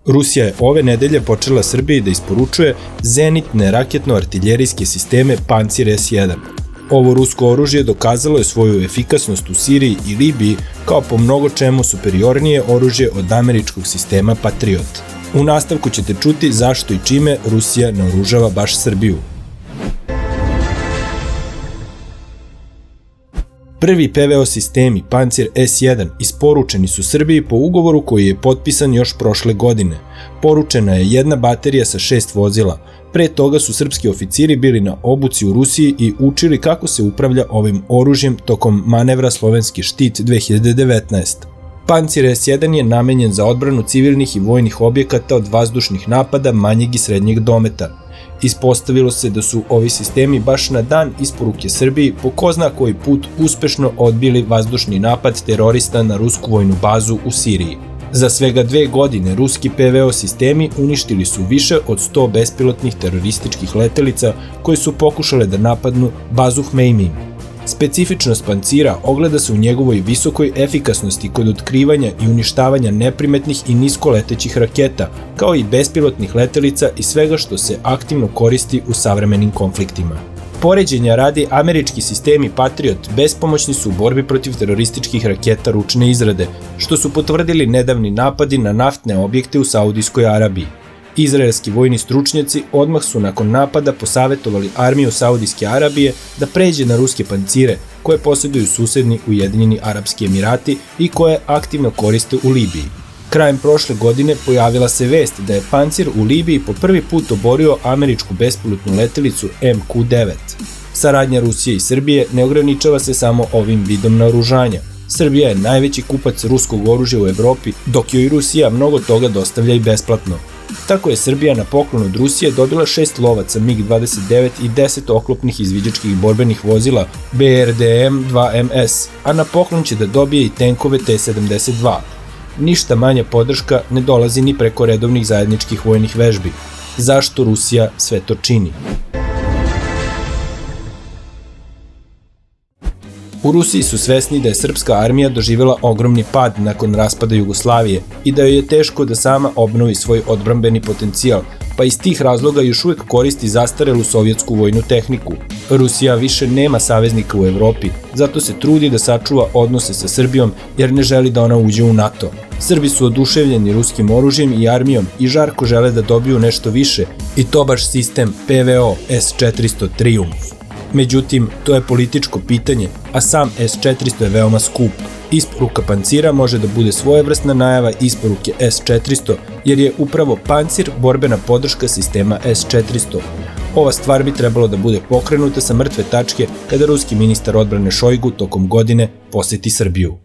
Rusija je ove nedelje počela Srbiji da isporučuje zenitne raketno-artiljerijske sisteme Pancir S1. Ovo rusko oružje dokazalo je svoju efikasnost u Siriji i Libiji kao po mnogo čemu superiornije oružje od američkog sistema Patriot. U nastavku ćete čuti zašto i čime Rusija naoružava baš Srbiju. Prvi PVO sistemi Pancir S1 isporučeni su Srbiji po ugovoru koji je potpisan još prošle godine. Poručena je jedna baterija sa 6 vozila. Pre toga su srpski oficiri bili na obuci u Rusiji i učili kako se upravlja ovim oružjem tokom manevra Slovenski štit 2019. Pancir S1 je namenjen za odbranu civilnih i vojnih objekata od vazdušnih napada manjeg i srednjeg dometa. Ispostavilo se da su ovi sistemi baš na dan isporuke Srbiji po ko zna koji put uspešno odbili vazdušni napad terorista na rusku vojnu bazu u Siriji. Za svega 2 godine ruski PVO sistemi uništili su više od 100 bespilotnih terorističkih letelica koje su pokušale da napadnu bazu Hmeimim. Specifičnost Pancira ogleda se u njegovoj visokoj efikasnosti kod otkrivanja i uništavanja neprimetnih i niskoletećih raketa, kao i bespilotnih letelica i svega što se aktivno koristi u savremenim konfliktima. Poređenja radi, američki sistemi Patriot bespomoćni su u borbi protiv terorističkih raketa ručne izrade, što su potvrdili nedavni napadi na naftne objekte u Saudijskoj Arabiji. Izraelski vojni stručnjaci odmah su nakon napada posavetovali armiju Saudijske Arabije da pređe na ruske pancire, koje posjeduju susedni Ujedinjeni Arapski Emirati i koje aktivno koriste u Libiji. Krajem prošle godine pojavila se vest da je Pancir u Libiji po prvi put oborio američku bespilotnu letelicu MQ-9. Saradnja Rusije i Srbije ne ograničava se samo ovim vidom naoružanja. Srbija je najveći kupac ruskog oružja u Evropi, dok joj Rusija mnogo toga dostavlja i besplatno. Tako je Srbija na poklon od Rusije dobila 6 lovaca MiG-29 i 10 oklopnih izviđačkih borbenih vozila BRDM-2MS, a na poklon će da dobije i tenkove T-72. Ništa manja podrška ne dolazi ni preko redovnih zajedničkih vojnih vežbi. Zašto Rusija sve to čini? U Rusiji su svesni da je srpska armija doživjela ogromni pad nakon raspada Jugoslavije i da joj je teško da sama obnovi svoj odbrambeni potencijal, pa iz tih razloga još uvijek koristi zastarelu sovjetsku vojnu tehniku. Rusija više nema saveznika u Evropi, zato se trudi da sačuva odnose sa Srbijom jer ne želi da ona uđe u NATO. Srbi su oduševljeni ruskim oružjem i armijom i žarko žele da dobiju nešto više, i to baš sistem PVO S-400 Triumf. Međutim, to je političko pitanje, a sam S-400 je veoma skup. Isporuka Pancira može da bude svojevrsna najava isporuke S-400, jer je upravo Pancir borbena podrška sistema S-400. Ova stvar bi trebalo da bude pokrenuta sa mrtve tačke kada ruski ministar odbrane Šojgu tokom godine poseti Srbiju.